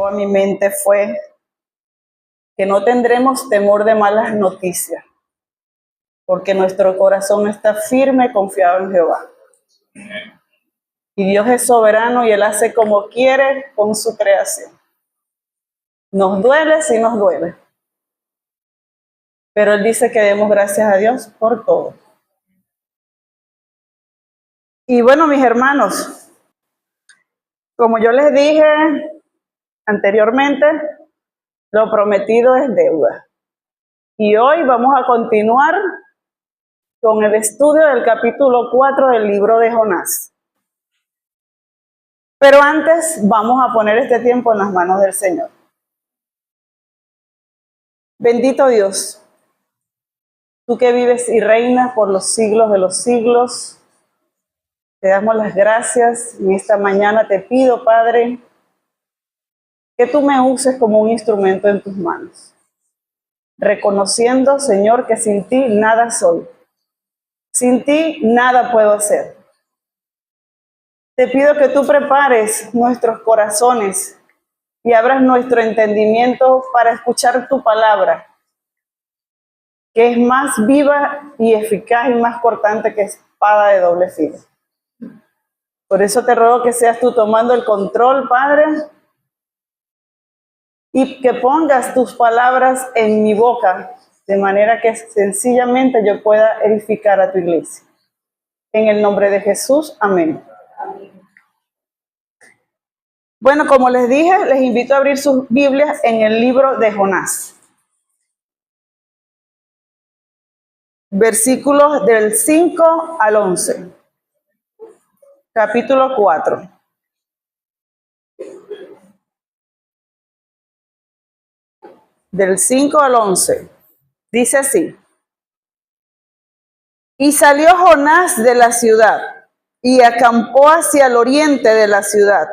llegó a mi mente fue que no tendremos temor de malas noticias, porque nuestro corazón está firme, confiado en Jehová. Y Dios es soberano y Él hace como quiere con su creación. Nos duele, sí nos duele. Pero Él dice que demos gracias a Dios por todo. Y bueno, mis hermanos, como yo les dije anteriormente, lo prometido es deuda. Y hoy vamos a continuar con el estudio del capítulo 4 del libro de Jonás. Pero antes vamos a poner este tiempo en las manos del Señor. Bendito Dios, tú que vives y reinas por los siglos de los siglos, te damos las gracias. En esta mañana te pido, Padre, que tú me uses como un instrumento en tus manos, reconociendo, Señor, que sin ti nada soy. Sin ti nada puedo hacer. Te pido que tú prepares nuestros corazones y abras nuestro entendimiento para escuchar tu palabra, que es más viva y eficaz y más cortante que espada de doble filo. Por eso te ruego que seas tú tomando el control, Padre, y que pongas tus palabras en mi boca, de manera que sencillamente yo pueda edificar a tu iglesia. En el nombre de Jesús, amén. Bueno, como les dije, les invito a abrir sus Biblias en el libro de Jonás. Versículos del 5 al 11. Capítulo 4. Del 5 al 11. Dice así. Y salió Jonás de la ciudad y acampó hacia el oriente de la ciudad.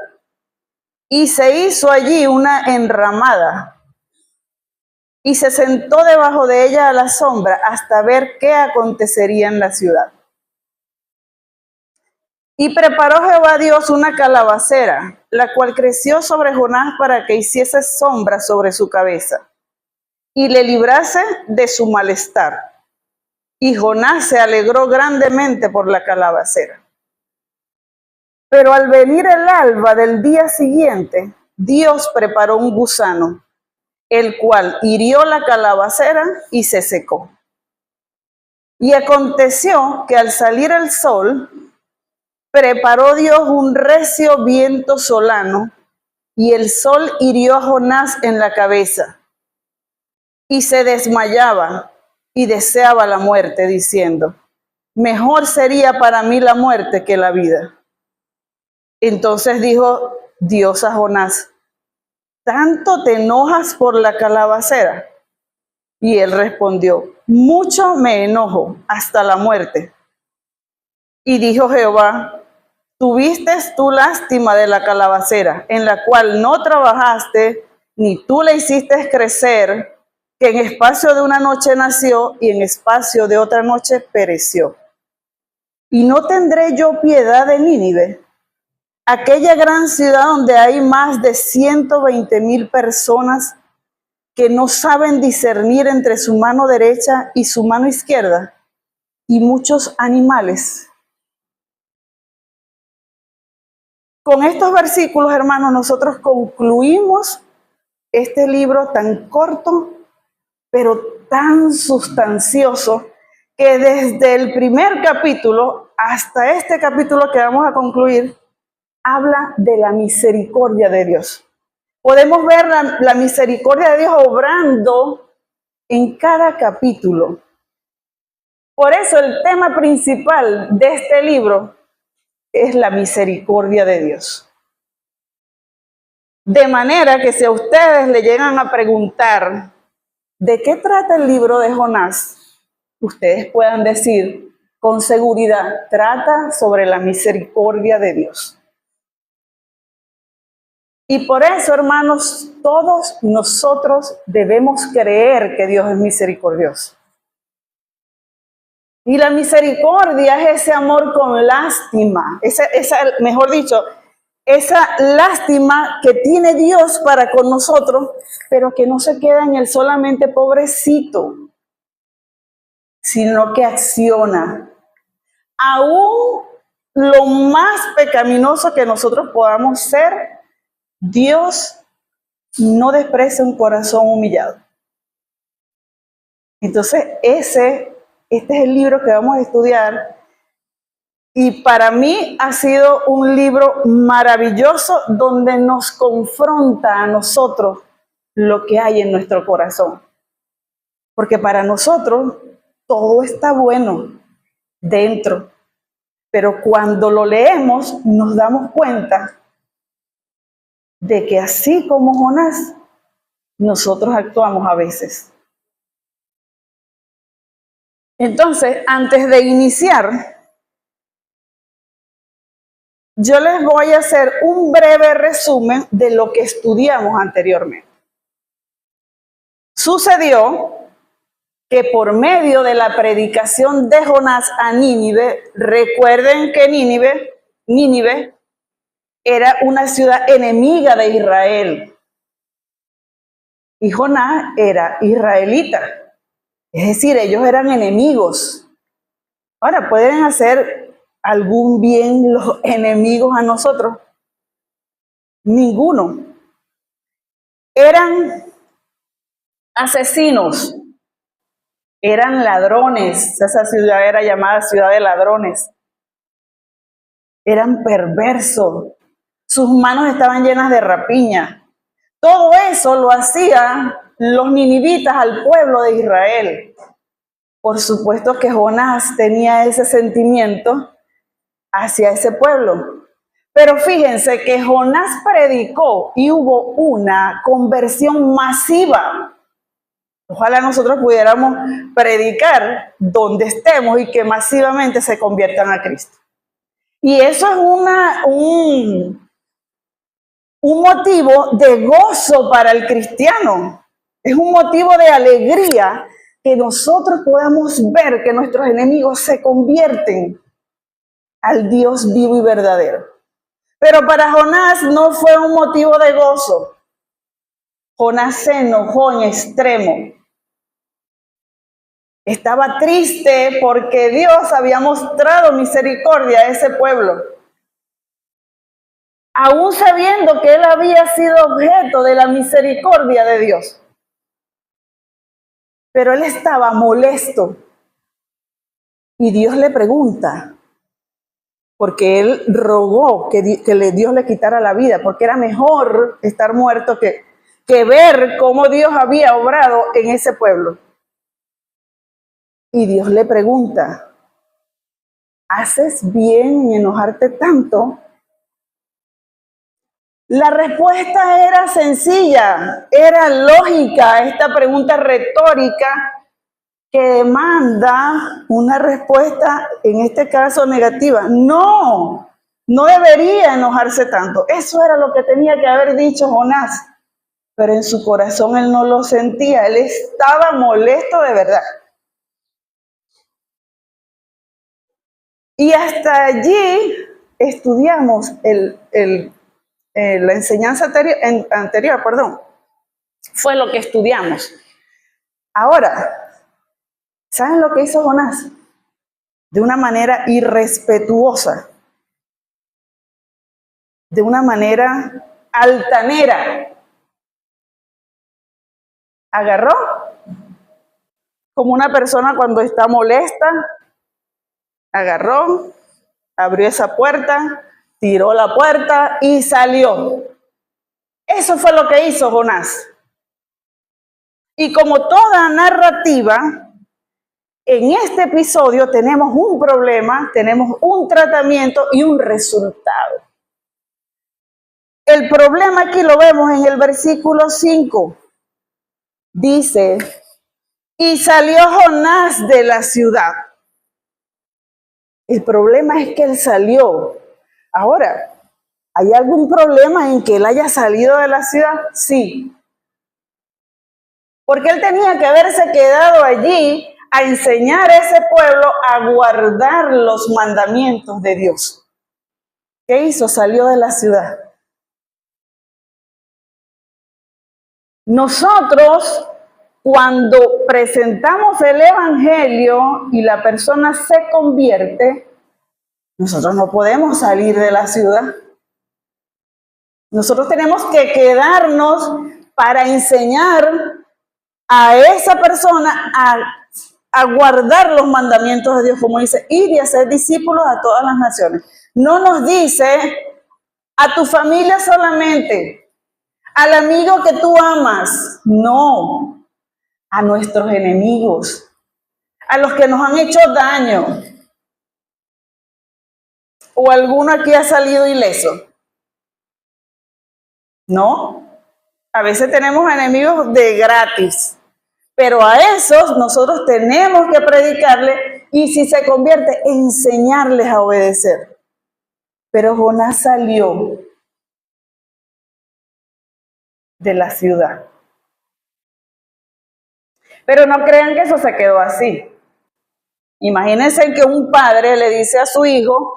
Y se hizo allí una enramada y se sentó debajo de ella a la sombra hasta ver qué acontecería en la ciudad. Y preparó Jehová Dios una calabacera, la cual creció sobre Jonás para que hiciese sombra sobre su cabeza y le librase de su malestar. Y Jonás se alegró grandemente por la calabacera. Pero al venir el alba del día siguiente, Dios preparó un gusano, el cual hirió la calabacera y se secó. Y aconteció que al salir el sol, preparó Dios un recio viento solano, y el sol hirió a Jonás en la cabeza, y se desmayaba y deseaba la muerte, diciendo: mejor sería para mí la muerte que la vida. Entonces dijo Dios a Jonás: ¿tanto te enojas por la calabacera? Y él respondió: mucho me enojo, hasta la muerte. Y dijo Jehová: tuviste tú lástima de la calabacera, en la cual no trabajaste, ni tú la hiciste crecer, que en espacio de una noche nació, y en espacio de otra noche pereció. ¿Y no tendré yo piedad de Nínive, aquella gran ciudad donde hay más de 120,000 personas que no saben discernir entre su mano derecha y su mano izquierda, y muchos animales? Con estos versículos, hermanos, nosotros concluimos este libro tan corto, pero tan sustancioso, que desde el primer capítulo hasta este capítulo que vamos a concluir, habla de la misericordia de Dios. Podemos ver la misericordia de Dios obrando en cada capítulo. Por eso el tema principal de este libro es la misericordia de Dios. De manera que si a ustedes le llegan a preguntar ¿de qué trata el libro de Jonás?, ustedes puedan decir con seguridad: trata sobre la misericordia de Dios. Y por eso, hermanos, todos nosotros debemos creer que Dios es misericordioso. Y la misericordia es ese amor con lástima, mejor dicho, esa lástima que tiene Dios para con nosotros, pero que no se queda en el solamente pobrecito, sino que acciona. Aún lo más pecaminoso que nosotros podamos ser, Dios no desprecia un corazón humillado. Entonces, este es el libro que vamos a estudiar. Y para mí ha sido un libro maravilloso donde nos confronta a nosotros lo que hay en nuestro corazón. Porque para nosotros todo está bueno dentro. Pero cuando lo leemos nos damos cuenta de que así como Jonás, nosotros actuamos a veces. Entonces, antes de iniciar, yo les voy a hacer un breve resumen de lo que estudiamos anteriormente. Sucedió que por medio de la predicación de Jonás a Nínive, recuerden que Nínive era una ciudad enemiga de Israel. Y Jonás era israelita. Es decir, ellos eran enemigos. Ahora, ¿pueden hacer algún bien los enemigos a nosotros? Ninguno. Eran asesinos, eran ladrones. Esa ciudad era llamada ciudad de ladrones. Eran perversos. Sus manos estaban llenas de rapiña. Todo eso lo hacían los ninivitas al pueblo de Israel. Por supuesto que Jonás tenía ese sentimiento hacia ese pueblo. Pero fíjense que Jonás predicó y hubo una conversión masiva. Ojalá nosotros pudiéramos predicar donde estemos y que masivamente se conviertan a Cristo. Y eso es un motivo de gozo para el cristiano. Es un motivo de alegría que nosotros podamos ver que nuestros enemigos se convierten al Dios vivo y verdadero. Pero para Jonás no fue un motivo de gozo. Jonás se enojó en extremo. Estaba triste porque Dios había mostrado misericordia a ese pueblo. Aún sabiendo que él había sido objeto de la misericordia de Dios. Pero él estaba molesto. Y Dios le pregunta, porque él rogó que Dios le quitara la vida, porque era mejor estar muerto que ver cómo Dios había obrado en ese pueblo. Y Dios le pregunta, ¿haces bien en enojarte tanto? La respuesta era sencilla, era lógica, esta pregunta retórica que demanda una respuesta, en este caso negativa. No debería enojarse tanto. Eso era lo que tenía que haber dicho Jonás, pero en su corazón él no lo sentía, él estaba molesto de verdad. Y hasta allí estudiamos la enseñanza anterior, fue lo que estudiamos. Ahora, ¿saben lo que hizo Jonás? De una manera irrespetuosa, de una manera altanera. Agarró como una persona cuando está molesta, agarró, abrió esa puerta, tiró la puerta y salió. Eso fue lo que hizo Jonás. Y como toda narrativa, en este episodio tenemos un problema, tenemos un tratamiento y un resultado. El problema aquí lo vemos en el versículo 5. Dice, y salió Jonás de la ciudad. El problema es que él salió. Ahora, ¿hay algún problema en que él haya salido de la ciudad? Sí. Porque él tenía que haberse quedado allí a enseñar a ese pueblo a guardar los mandamientos de Dios. ¿Qué hizo? Salió de la ciudad. Nosotros, cuando presentamos el evangelio y la persona se convierte, nosotros no podemos salir de la ciudad. Nosotros tenemos que quedarnos para enseñar a esa persona a guardar los mandamientos de Dios, como dice, ir y hacer discípulos a todas las naciones. No nos dice a tu familia solamente, al amigo que tú amas, no, a nuestros enemigos, a los que nos han hecho daño. ¿O alguno aquí ha salido ileso? No, a veces tenemos enemigos de gratis, pero a esos nosotros tenemos que predicarle y si se convierte, enseñarles a obedecer. Pero Jonás salió de la ciudad. Pero no crean que eso se quedó así. Imagínense que un padre le dice a su hijo,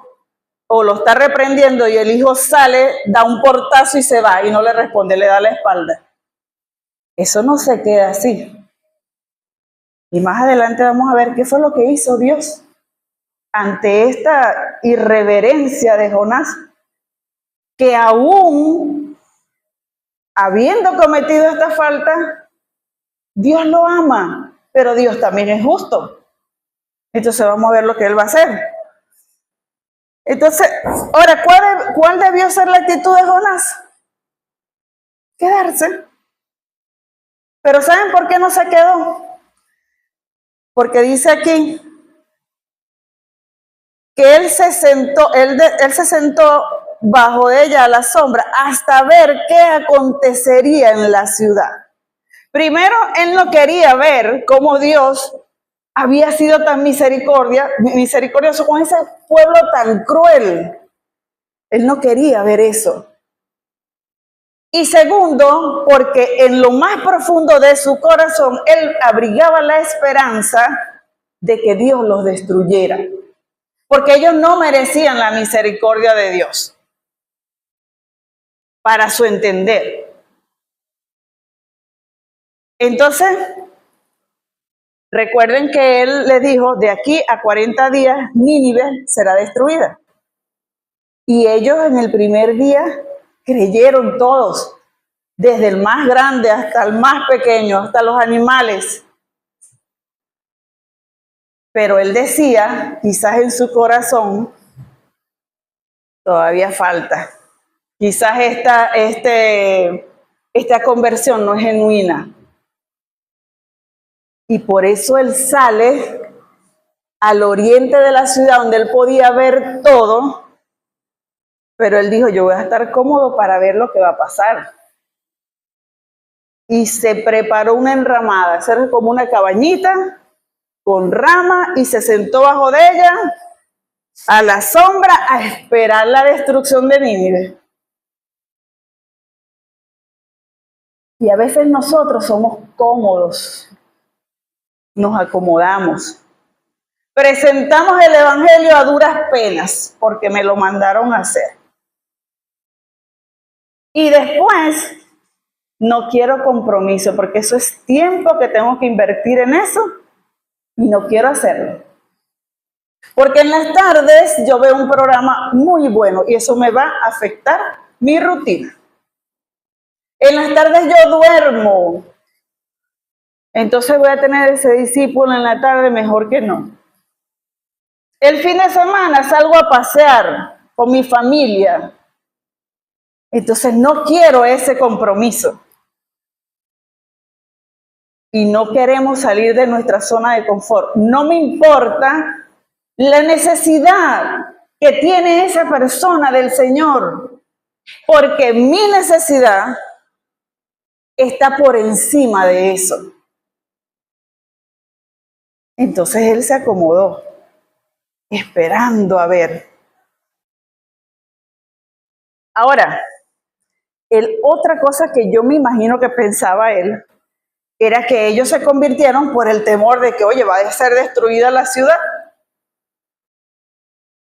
o lo está reprendiendo y el hijo sale, da un portazo y se va y no le responde, le da la espalda. Eso no se queda así. Y más adelante vamos a ver qué fue lo que hizo Dios ante esta irreverencia de Jonás, que aún habiendo cometido esta falta, Dios lo ama, pero Dios también es justo. Entonces vamos a ver lo que Él va a hacer. Entonces, ahora, ¿cuál debió ser la actitud de Jonás? Quedarse. Pero ¿saben por qué no se quedó? Porque dice aquí que él se sentó bajo ella a la sombra hasta ver qué acontecería en la ciudad. Primero, él no quería ver cómo Dios había sido tan misericordioso con ese pueblo tan cruel. Él no quería ver eso. Y segundo, porque en lo más profundo de su corazón, él abrigaba la esperanza de que Dios los destruyera. Porque ellos no merecían la misericordia de Dios, para su entender. Entonces, recuerden que él le dijo, de aquí a 40 días, Nínive será destruida. Y ellos en el primer día creyeron todos, desde el más grande hasta el más pequeño, hasta los animales. Pero él decía, quizás en su corazón, todavía falta. Quizás esta conversión no es genuina. Y por eso él sale al oriente de la ciudad, donde él podía ver todo, pero él dijo, yo voy a estar cómodo para ver lo que va a pasar. Y se preparó una enramada, era como una cabañita con rama, y se sentó bajo de ella, a la sombra, a esperar la destrucción de Nínive. Y a veces nosotros somos cómodos, nos acomodamos. Presentamos el evangelio a duras penas, porque me lo mandaron a hacer. Y después, no quiero compromiso, porque eso es tiempo que tengo que invertir en eso, y no quiero hacerlo. Porque en las tardes yo veo un programa muy bueno, y eso me va a afectar mi rutina. En las tardes yo duermo, entonces voy a tener ese discípulo en la tarde, mejor que no. El fin de semana salgo a pasear con mi familia, entonces no quiero ese compromiso. Y no queremos salir de nuestra zona de confort. No me importa la necesidad que tiene esa persona del Señor, porque mi necesidad está por encima de eso. Entonces él se acomodó, esperando a ver. Ahora, otra cosa que yo me imagino que pensaba él, era que ellos se convirtieron por el temor de que, oye, va a ser destruida la ciudad.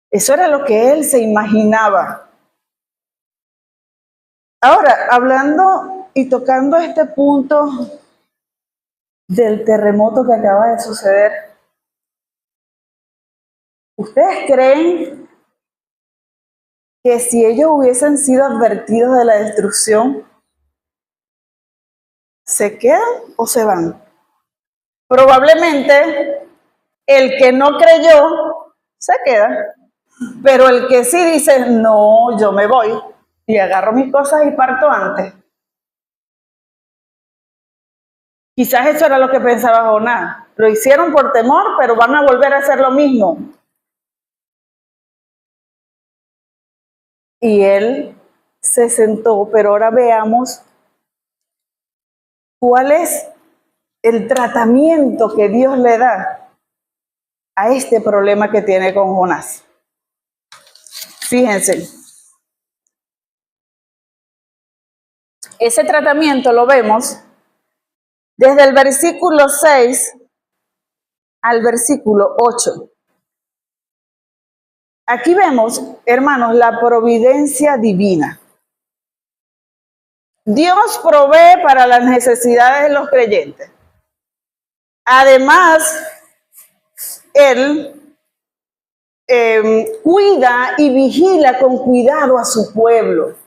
Eso era lo que él se imaginaba. Ahora, hablando y tocando este punto del terremoto que acaba de suceder, ¿ustedes creen que si ellos hubiesen sido advertidos de la destrucción, se quedan o se van? Probablemente el que no creyó se queda, pero el que sí dice, no, yo me voy y agarro mis cosas y parto antes. Quizás eso era lo que pensaba Jonás. Lo hicieron por temor, pero van a volver a hacer lo mismo. Y él se sentó, pero ahora veamos cuál es el tratamiento que Dios le da a este problema que tiene con Jonás. Fíjense, ese tratamiento lo vemos desde el versículo 6 al versículo 8. Aquí vemos, hermanos, la providencia divina. Dios provee para las necesidades de los creyentes. Además, Él cuida y vigila con cuidado a su pueblo.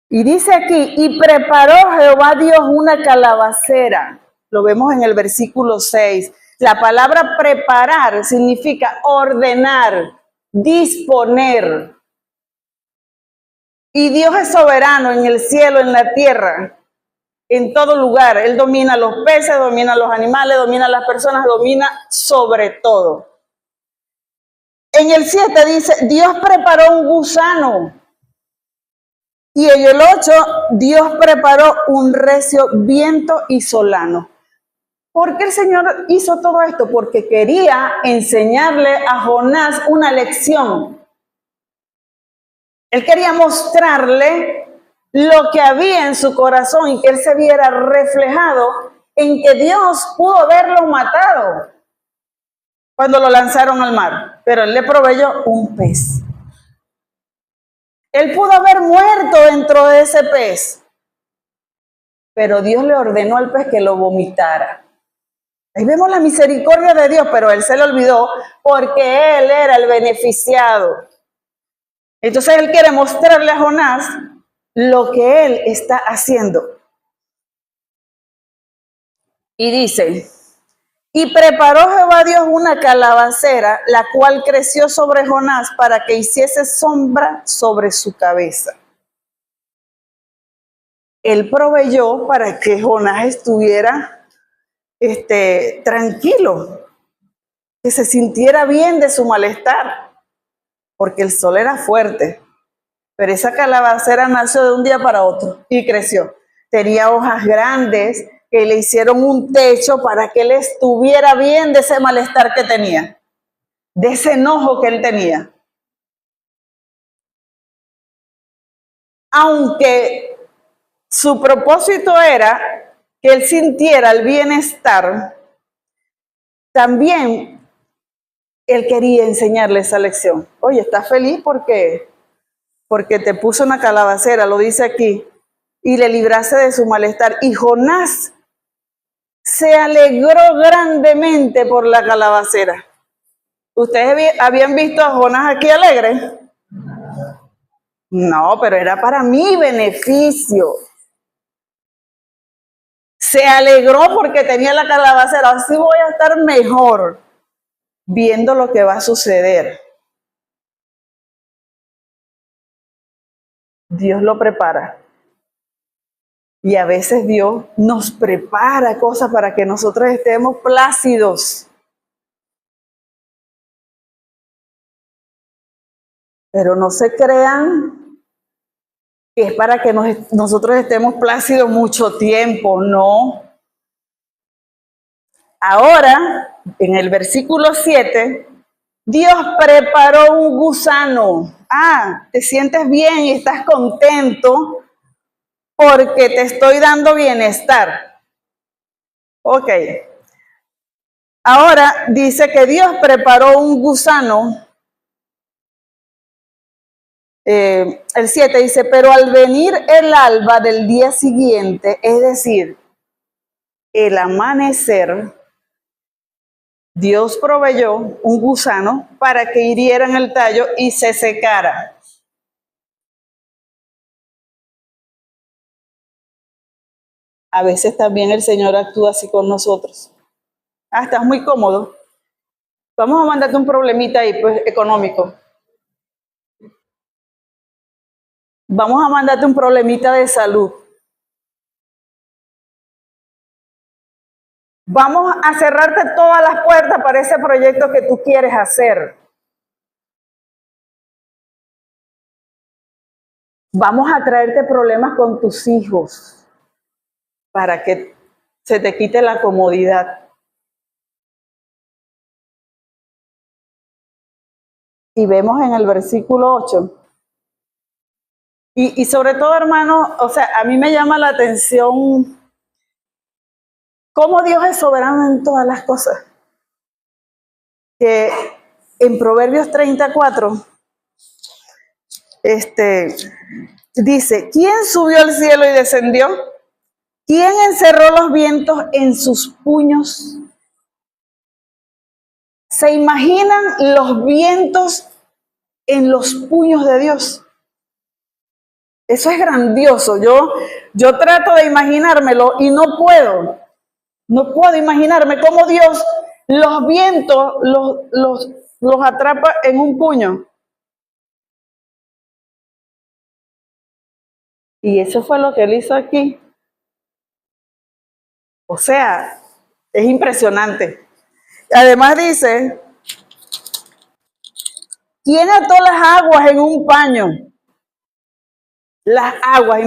Y dice aquí, y preparó Jehová Dios una calabacera. Lo vemos en el versículo 6. La palabra preparar significa ordenar, disponer. Y Dios es soberano en el cielo, en la tierra, en todo lugar. Él domina los peces, domina los animales, domina las personas, domina sobre todo. En el 7 dice, Dios preparó un gusano. Y en el 8, Dios preparó un recio viento y solano. ¿Por qué el Señor hizo todo esto? Porque quería enseñarle a Jonás una lección. Él quería mostrarle lo que había en su corazón y que él se viera reflejado en que Dios pudo haberlo matado cuando lo lanzaron al mar, pero él le proveyó un pez. Él pudo haber muerto dentro de ese pez, pero Dios le ordenó al pez que lo vomitara. Ahí vemos la misericordia de Dios, pero él se le olvidó porque él era el beneficiado. Entonces él quiere mostrarle a Jonás lo que él está haciendo. Y dice, y preparó Jehová Dios una calabacera, la cual creció sobre Jonás para que hiciese sombra sobre su cabeza. Él proveyó para que Jonás estuviera tranquilo, que se sintiera bien de su malestar, porque el sol era fuerte. Pero esa calabacera nació de un día para otro y creció. Tenía hojas grandes que le hicieron un techo para que él estuviera bien de ese malestar que tenía, de ese enojo que él tenía. Aunque su propósito era que él sintiera el bienestar, también él quería enseñarle esa lección. Oye, ¿estás feliz porque te puso una calabacera? Lo dice aquí. Y le librase de su malestar. Y Jonás se alegró grandemente por la calabacera. ¿Ustedes habían visto a Jonás aquí alegre? No, pero era para mi beneficio. Se alegró porque tenía la calabacera. Así voy a estar mejor viendo lo que va a suceder. Dios lo prepara. Y a veces Dios nos prepara cosas para que nosotros estemos plácidos. Pero no se crean que es para que nosotros estemos plácidos mucho tiempo, no. Ahora, en el versículo 7, Dios preparó un gusano. Te sientes bien y estás contento porque te estoy dando bienestar. Ok. Ahora dice que Dios preparó un gusano El 7 dice, pero al venir el alba del día siguiente, es decir, el amanecer, Dios proveyó un gusano para que hiriera en el tallo y se secara. A veces también el Señor actúa así con nosotros. Ah, estás muy cómodo. Vamos a mandarte un problemita ahí, pues, económico. Vamos a mandarte un problemita de salud. Vamos a cerrarte todas las puertas para ese proyecto que tú quieres hacer. Vamos a traerte problemas con tus hijos para que se te quite la comodidad. Y vemos en el versículo 8. Y sobre todo, hermano, o sea, a mí me llama la atención cómo Dios es soberano en todas las cosas. Que en Proverbios 34, dice, ¿quién subió al cielo y descendió? ¿Quién encerró los vientos en sus puños? ¿Se imaginan los vientos en los puños de Dios? Eso es grandioso. Yo trato de imaginármelo y no puedo. No puedo imaginarme cómo Dios los vientos los atrapa en un puño. Y eso fue lo que él hizo aquí. O sea, es impresionante. Además dice, ¿quién ató las aguas en un paño? Las aguas,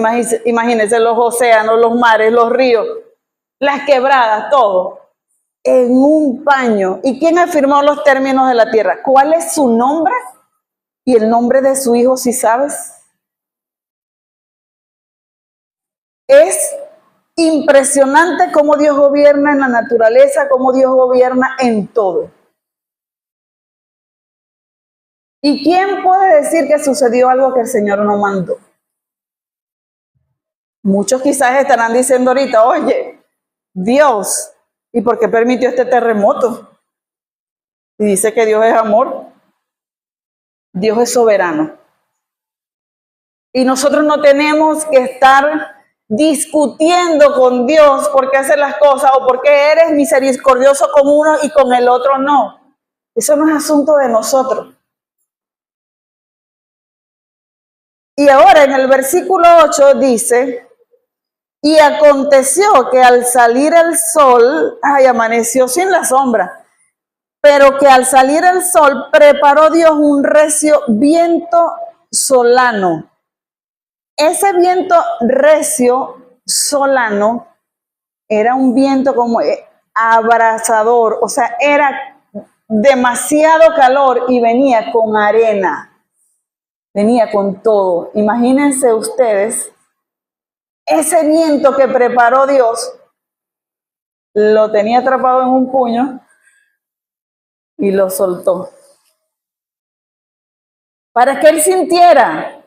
imagínense, los océanos, los mares, los ríos, las quebradas, todo, en un paño. ¿Y quién afirmó los términos de la tierra? ¿Cuál es su nombre? Y el nombre de su hijo, si sabes. Es impresionante cómo Dios gobierna en la naturaleza, cómo Dios gobierna en todo. ¿Y quién puede decir que sucedió algo que el Señor no mandó? Muchos quizás estarán diciendo ahorita, oye, Dios, ¿y por qué permitió este terremoto? Y dice que Dios es amor. Dios es soberano. Y nosotros no tenemos que estar discutiendo con Dios por qué hace las cosas o por qué eres misericordioso con uno y con el otro no. Eso no es asunto de nosotros. Y ahora en el versículo 8 dice, y aconteció que al salir el sol, amaneció sin la sombra, pero que al salir el sol preparó Dios un recio viento solano. Ese viento recio solano era un viento como abrasador, o sea, era demasiado calor y venía con arena, venía con todo. Imagínense ustedes, ese viento que preparó Dios, lo tenía atrapado en un puño y lo soltó. Para que él sintiera,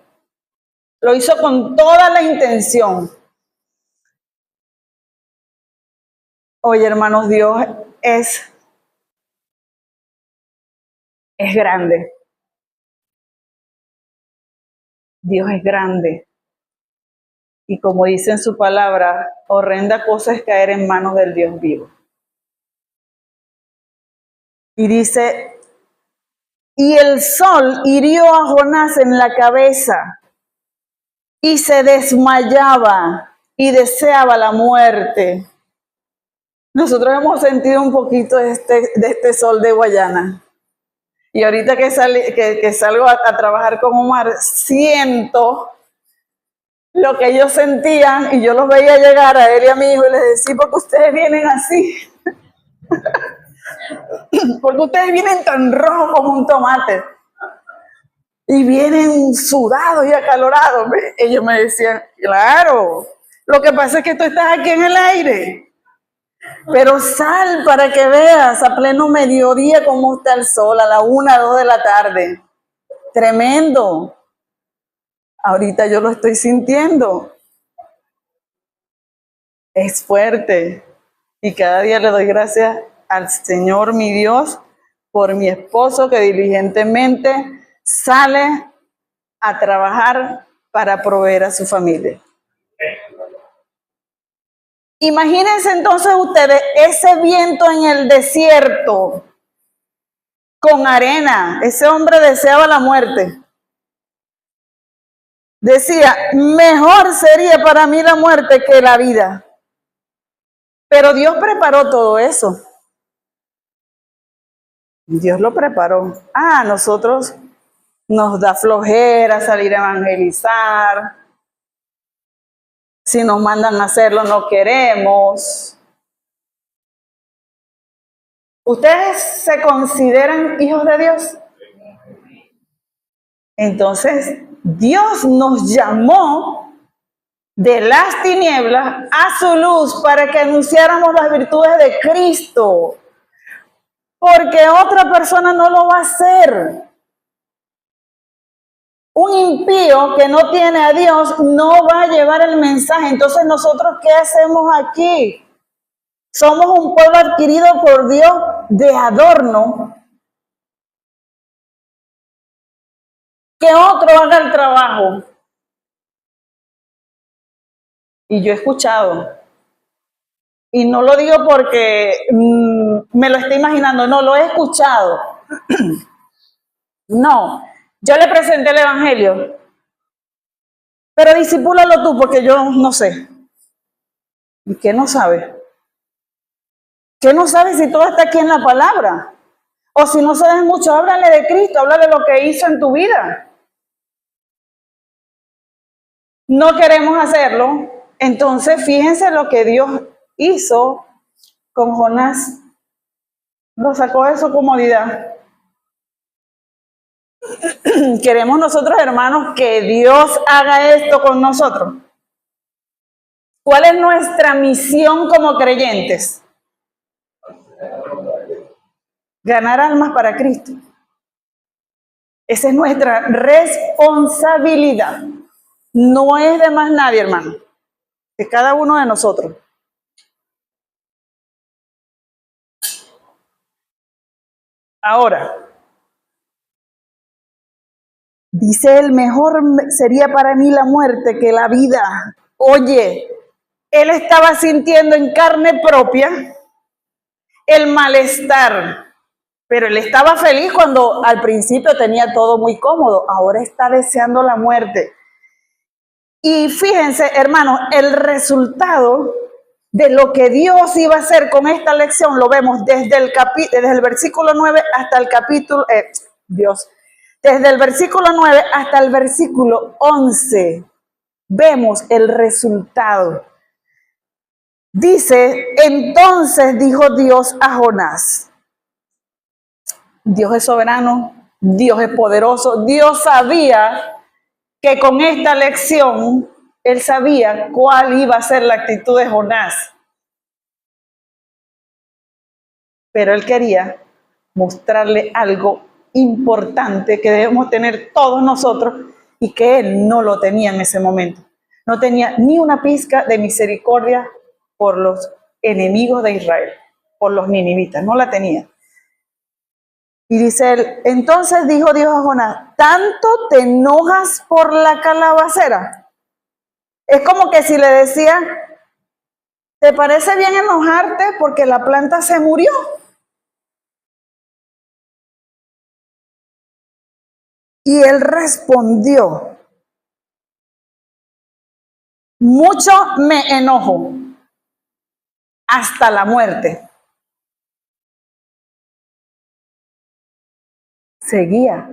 lo hizo con toda la intención. Oye, hermanos, Dios es grande. Dios es grande. Y como dice en su palabra, horrenda cosa es caer en manos del Dios vivo. Y dice, y el sol hirió a Jonás en la cabeza y se desmayaba y deseaba la muerte. Nosotros hemos sentido un poquito de este sol de Guayana. Y ahorita que salgo a trabajar con Omar, siento lo que ellos sentían y yo los veía llegar a él y a mi hijo y les decía, ¿por qué ustedes vienen así? Porque ustedes vienen tan rojos como un tomate y vienen sudados y acalorados. Ellos me decían, claro, lo que pasa es que tú estás aquí en el aire, pero sal para que veas a pleno mediodía cómo está el sol, a la 1, 2 de la tarde. Tremendo. Ahorita yo lo estoy sintiendo. Es fuerte. Y cada día le doy gracias al Señor mi Dios por mi esposo que diligentemente sale a trabajar para proveer a su familia. Imagínense entonces ustedes ese viento en el desierto con arena. Ese hombre deseaba la muerte. Decía, mejor sería para mí la muerte que la vida. Pero Dios preparó todo eso. Dios lo preparó. A nosotros nos da flojera salir a evangelizar. Si nos mandan a hacerlo, no queremos. ¿Ustedes se consideran hijos de Dios? Entonces, Dios nos llamó de las tinieblas a su luz para que anunciáramos las virtudes de Cristo. Porque otra persona no lo va a hacer. Un impío que no tiene a Dios no va a llevar el mensaje. Entonces, ¿nosotros qué hacemos aquí? Somos un pueblo adquirido por Dios de adorno. Que otro haga el trabajo. Y yo he escuchado. Y no lo digo porque me lo estoy imaginando, no, lo he escuchado. No, yo le presenté el evangelio. Pero discipúlalo tú porque yo no sé. ¿Y qué no sabe? ¿Qué no sabe si todo está aquí en la palabra? O si no sabes mucho, háblale de Cristo, háblale de lo que hizo en tu vida. No queremos hacerlo. Entonces, fíjense lo que Dios hizo con Jonás. Lo sacó de su comodidad. Queremos nosotros, hermanos, que Dios haga esto con nosotros. ¿Cuál es nuestra misión como creyentes? Ganar almas para Cristo. Esa es nuestra responsabilidad. No es de más nadie, hermano. De cada uno de nosotros. Ahora, dice él, mejor sería para mí la muerte que la vida. Oye, él estaba sintiendo en carne propia el malestar, pero él estaba feliz cuando al principio tenía todo muy cómodo, ahora está deseando la muerte. Y fíjense, hermanos, el resultado de lo que Dios iba a hacer con esta lección lo vemos desde el versículo 9 hasta el capítulo, desde el versículo 9 hasta el versículo 11. Vemos el resultado. Dice, entonces dijo Dios a Jonás. Dios es soberano, Dios es poderoso. Dios sabía que con esta lección, él sabía cuál iba a ser la actitud de Jonás. Pero él quería mostrarle algo importante que debemos tener todos nosotros y que él no lo tenía en ese momento. No tenía ni una pizca de misericordia por los enemigos de Israel, por los ninivitas, no la tenía. Y dice él, entonces dijo Dios a Jonás, ¿tanto te enojas por la calabacera? Es como que si le decía, ¿te parece bien enojarte porque la planta se murió? Y él respondió, mucho me enojo, hasta la muerte. Seguía.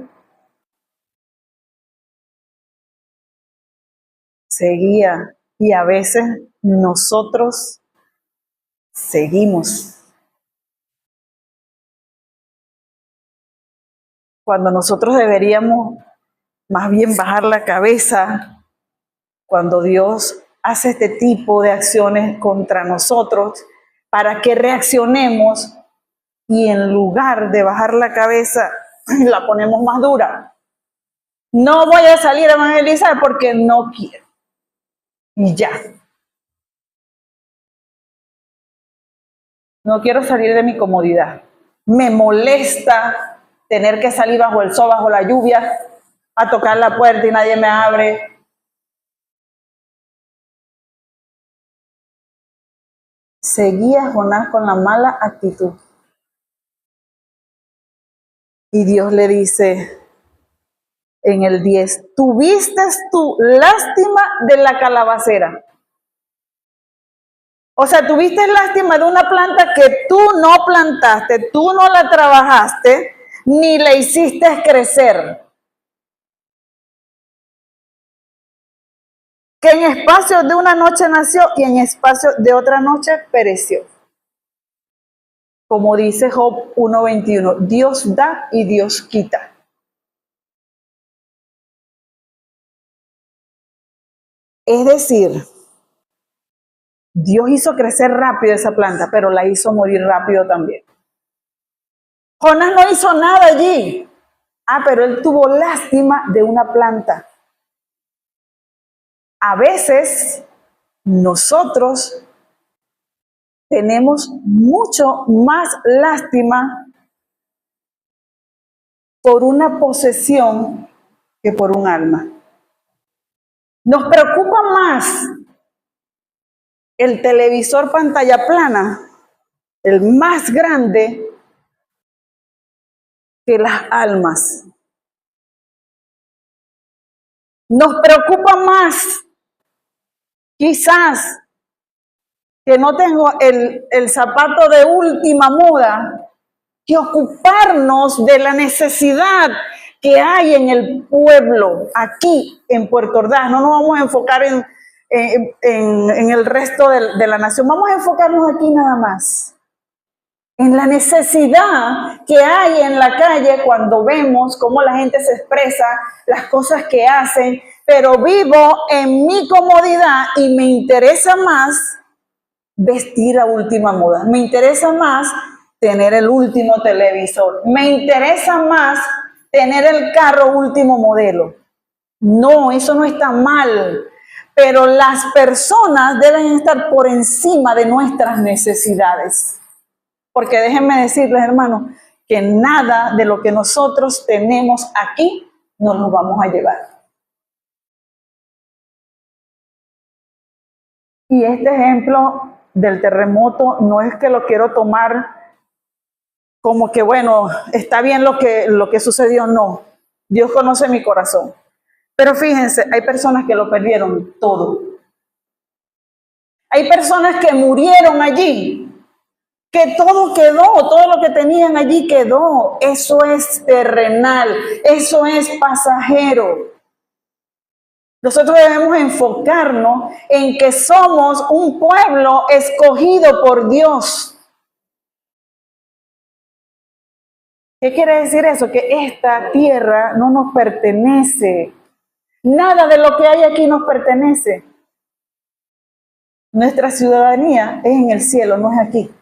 Y a veces nosotros seguimos. Cuando nosotros deberíamos más bien bajar la cabeza, cuando Dios hace este tipo de acciones contra nosotros, para que reaccionemos y en lugar de bajar la cabeza, la ponemos más dura. No voy a salir a evangelizar porque no quiero. Y ya. No quiero salir de mi comodidad. Me molesta tener que salir bajo el sol, bajo la lluvia, a tocar la puerta y nadie me abre. Seguía Jonás con la mala actitud. Y Dios le dice en el 10, tuviste tu lástima de la calabacera. O sea, tuviste lástima de una planta que tú no plantaste, tú no la trabajaste, ni la hiciste crecer. Que en espacio de una noche nació y en espacio de otra noche pereció. Como dice Job 1:21, Dios da y Dios quita. Es decir, Dios hizo crecer rápido esa planta, pero la hizo morir rápido también. Jonás no hizo nada allí. Pero él tuvo lástima de una planta. A veces nosotros tenemos mucho más lástima por una posesión que por un alma. Nos preocupa más el televisor pantalla plana, el más grande, que las almas. Nos preocupa más, quizás, que no tengo el zapato de última moda, que ocuparnos de la necesidad que hay en el pueblo, aquí en Puerto Ordaz. No nos vamos a enfocar en el resto de la nación, vamos a enfocarnos aquí nada más. En la necesidad que hay en la calle cuando vemos cómo la gente se expresa, las cosas que hacen, pero vivo en mi comodidad y me interesa más vestir a última moda, me interesa más tener el último televisor, me interesa más tener el carro último modelo. No, eso no está mal, pero las personas deben estar por encima de nuestras necesidades. Porque déjenme decirles, hermanos, que nada de lo que nosotros tenemos aquí nos lo vamos a llevar. Y este ejemplo del terremoto no es que lo quiero tomar como que, bueno, está bien lo que sucedió, no. Dios conoce mi corazón. Pero fíjense, hay personas que lo perdieron todo. Hay personas que murieron allí, que todo quedó, todo lo que tenían allí quedó. Eso es terrenal, eso es pasajero. Nosotros debemos enfocarnos en que somos un pueblo escogido por Dios. ¿Qué quiere decir eso? Que esta tierra no nos pertenece. Nada de lo que hay aquí nos pertenece. Nuestra ciudadanía es en el cielo, no es aquí.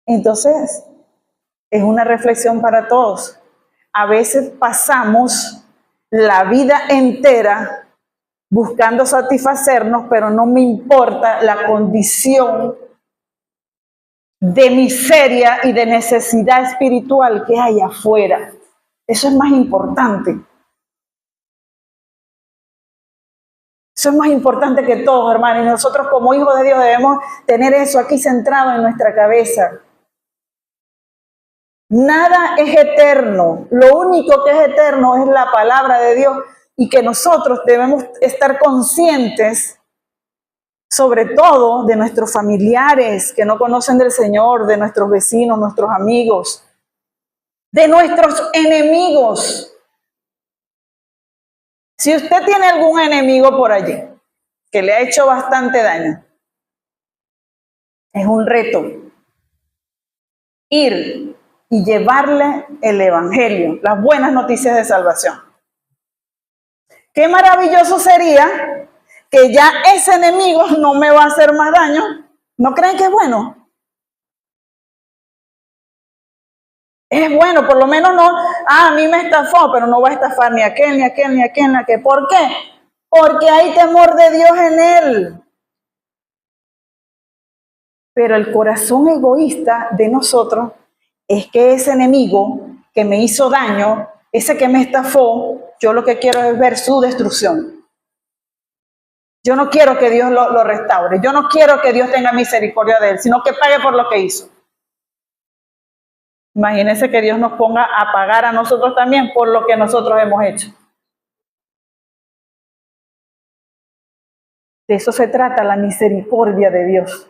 Entonces, es una reflexión para todos. A veces pasamos la vida entera buscando satisfacernos, pero no me importa la condición de miseria y de necesidad espiritual que hay afuera. Eso es más importante. Eso es más importante que todo, hermano. Y nosotros como hijos de Dios debemos tener eso aquí centrado en nuestra cabeza. Nada es eterno. Lo único que es eterno es la palabra de Dios y que nosotros debemos estar conscientes, sobre todo de nuestros familiares que no conocen del Señor, de nuestros vecinos, nuestros amigos, de nuestros enemigos. Si usted tiene algún enemigo por allí que le ha hecho bastante daño, es un reto ir y llevarle el evangelio, las buenas noticias de salvación. Qué maravilloso sería que ya ese enemigo no me va a hacer más daño. ¿No creen que es bueno? Es bueno, por lo menos no, a mí me estafó, pero no va a estafar ni aquel, ni aquel, ni aquel, ni aquel. ¿Por qué? Porque hay temor de Dios en él. Pero el corazón egoísta de nosotros es que ese enemigo que me hizo daño, ese que me estafó, yo lo que quiero es ver su destrucción. Yo no quiero que Dios lo restaure, yo no quiero que Dios tenga misericordia de él, sino que pague por lo que hizo. Imagínense que Dios nos ponga a pagar a nosotros también por lo que nosotros hemos hecho. De eso se trata la misericordia de Dios.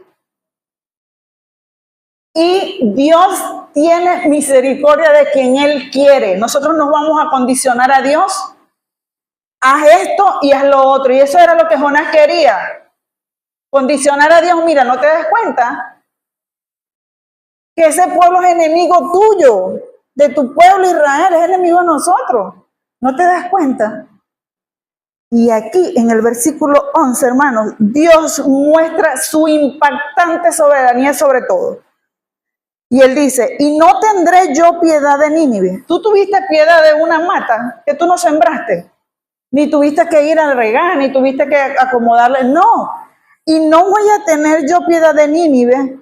Y Dios tiene misericordia de quien Él quiere. Nosotros nos vamos a condicionar a Dios. Haz esto y haz lo otro. Y eso era lo que Jonás quería. Condicionar a Dios. Mira, ¿no te das cuenta que ese pueblo es enemigo tuyo? De tu pueblo Israel, es enemigo de nosotros. ¿No te das cuenta? Y aquí en el versículo 11, hermanos, Dios muestra su impactante soberanía sobre todo. Y él dice, y no tendré yo piedad de Nínive. Tú tuviste piedad de una mata que tú no sembraste. Ni tuviste que ir a regar, ni tuviste que acomodarle. No. Y no voy a tener yo piedad de Nínive,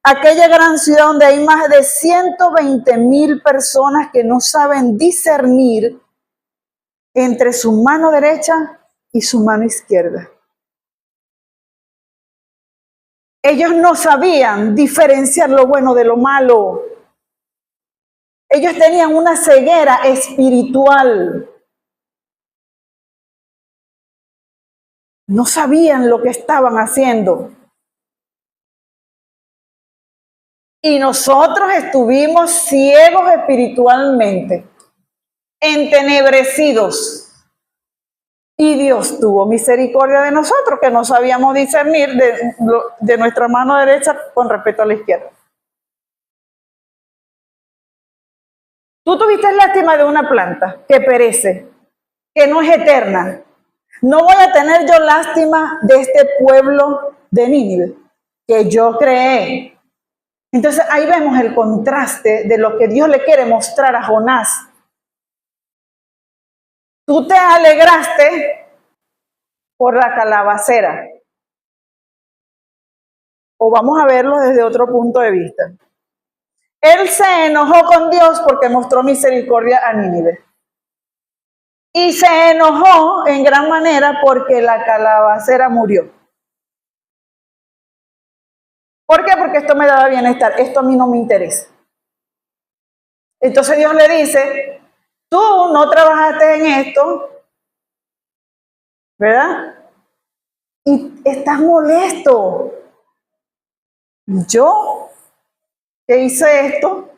aquella gran ciudad donde hay más de 120,000 personas que no saben discernir entre su mano derecha y su mano izquierda. Ellos no sabían diferenciar lo bueno de lo malo. Ellos tenían una ceguera espiritual. No sabían lo que estaban haciendo. Y nosotros estuvimos ciegos espiritualmente, entenebrecidos. Y Dios tuvo misericordia de nosotros, que no sabíamos discernir de nuestra mano derecha con respecto a la izquierda. Tú tuviste lástima de una planta que perece, que no es eterna. No voy a tener yo lástima de este pueblo de Nínive, que yo creé. Entonces ahí vemos el contraste de lo que Dios le quiere mostrar a Jonás. Tú te alegraste por la calabacera. O vamos a verlo desde otro punto de vista. Él se enojó con Dios porque mostró misericordia a Nínive. Y se enojó en gran manera porque la calabacera murió. ¿Por qué? Porque esto me daba bienestar, esto a mí no me interesa. Entonces Dios le dice, tú no trabajaste en esto, ¿verdad? Y estás molesto. Yo que hice esto,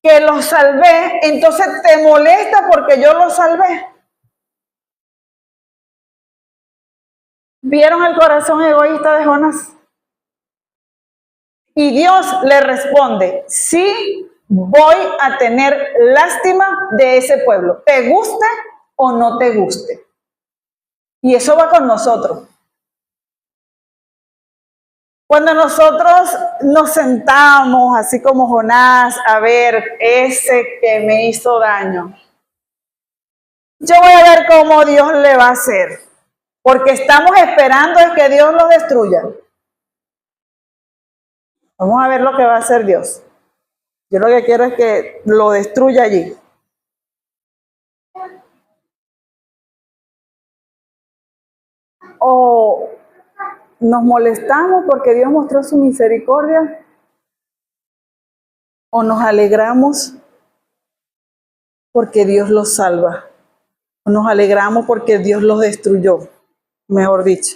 que lo salvé, entonces te molesta porque yo lo salvé. ¿Vieron el corazón egoísta de Jonás? Y Dios le responde, sí, voy a tener lástima de ese pueblo, te guste o no te guste. Y eso va con nosotros. Cuando nosotros nos sentamos, así como Jonás, a ver ese que me hizo daño, yo voy a ver cómo Dios le va a hacer, porque estamos esperando es que Dios lo destruya. Vamos a ver lo que va a hacer Dios. Yo lo que quiero es que lo destruya allí. O nos molestamos porque Dios mostró su misericordia, o nos alegramos porque Dios los salva, o nos alegramos porque Dios los destruyó, mejor dicho.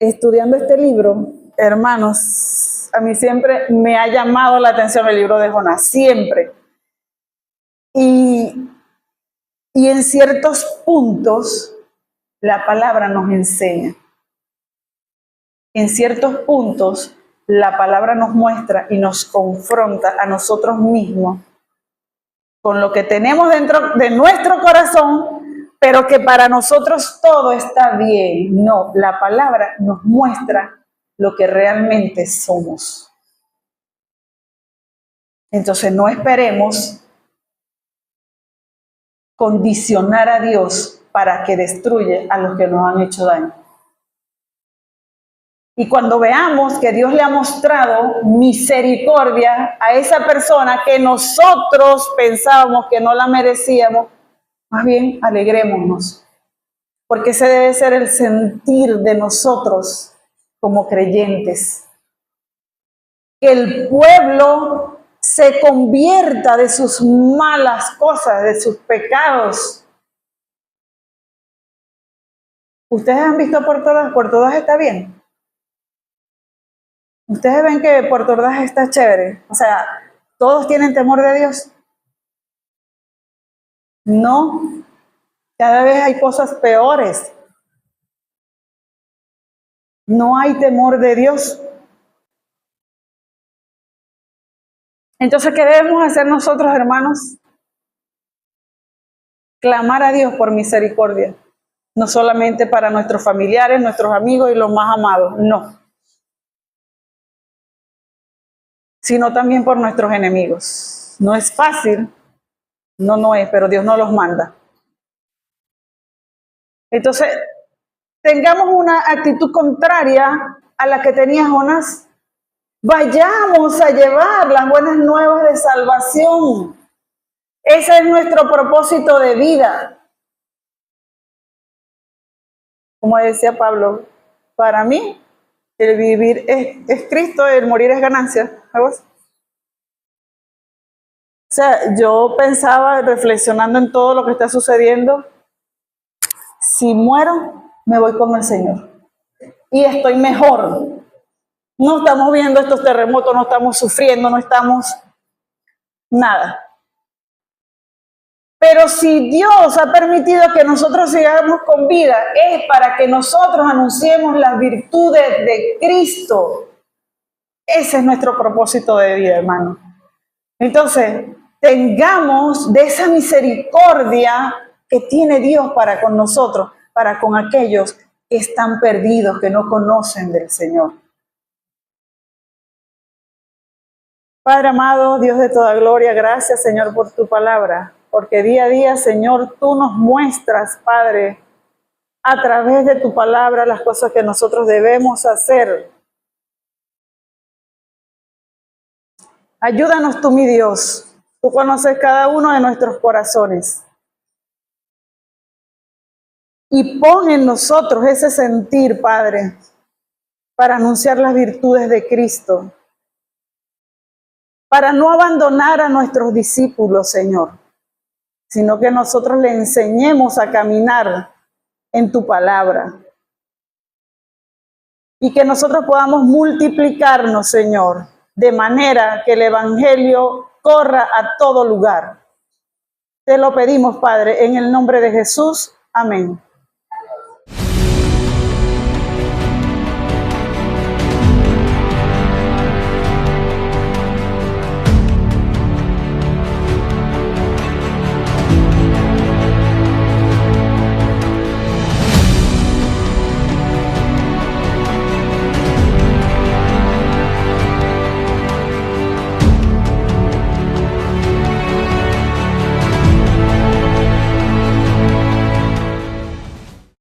Estudiando este libro, hermanos, a mí siempre me ha llamado la atención el libro de Jonás, siempre. Y en ciertos puntos la palabra nos enseña. En ciertos puntos la palabra nos muestra y nos confronta a nosotros mismos con lo que tenemos dentro de nuestro corazón, pero que para nosotros todo está bien. No, la palabra nos muestra lo que realmente somos. Entonces no esperemos condicionar a Dios para que destruya a los que nos han hecho daño. Y cuando veamos que Dios le ha mostrado misericordia a esa persona que nosotros pensábamos que no la merecíamos, más bien alegrémonos, porque ese debe ser el sentir de nosotros como creyentes. Que el pueblo se convierta de sus malas cosas, de sus pecados. ¿Ustedes han visto Puerto Ordaz está bien? ¿Ustedes ven que Puerto Ordaz está chévere? O sea, ¿todos tienen temor de Dios? No, cada vez hay cosas peores. No hay temor de Dios. Entonces, ¿qué debemos hacer nosotros, hermanos? Clamar a Dios por misericordia. No solamente para nuestros familiares, nuestros amigos y los más amados, no. Sino también por nuestros enemigos. No es fácil, no es, pero Dios nos los manda. Entonces, tengamos una actitud contraria a la que tenía Jonás. Vayamos a llevar las buenas nuevas de salvación. Ese es nuestro propósito de vida. Como decía Pablo, para mí el vivir es Cristo, el morir es ganancia. ¿Algo así? O sea, yo pensaba, reflexionando en todo lo que está sucediendo, si muero, me voy con el Señor. Y estoy mejor. No estamos viendo estos terremotos, no estamos sufriendo, no estamos nada. Pero si Dios ha permitido que nosotros sigamos con vida, es para que nosotros anunciemos las virtudes de Cristo. Ese es nuestro propósito de vida, hermano. Entonces, tengamos de esa misericordia que tiene Dios para con nosotros, para con aquellos que están perdidos, que no conocen del Señor. Padre amado, Dios de toda gloria, gracias, Señor, por tu palabra. Porque día a día, Señor, tú nos muestras, Padre, a través de tu palabra las cosas que nosotros debemos hacer. Ayúdanos tú, mi Dios. Tú conoces cada uno de nuestros corazones. Y pon en nosotros ese sentir, Padre, para anunciar las virtudes de Cristo. Para no abandonar a nuestros discípulos, Señor, sino que nosotros le enseñemos a caminar en tu palabra. Y que nosotros podamos multiplicarnos, Señor, de manera que el Evangelio corra a todo lugar. Te lo pedimos, Padre, en el nombre de Jesús. Amén.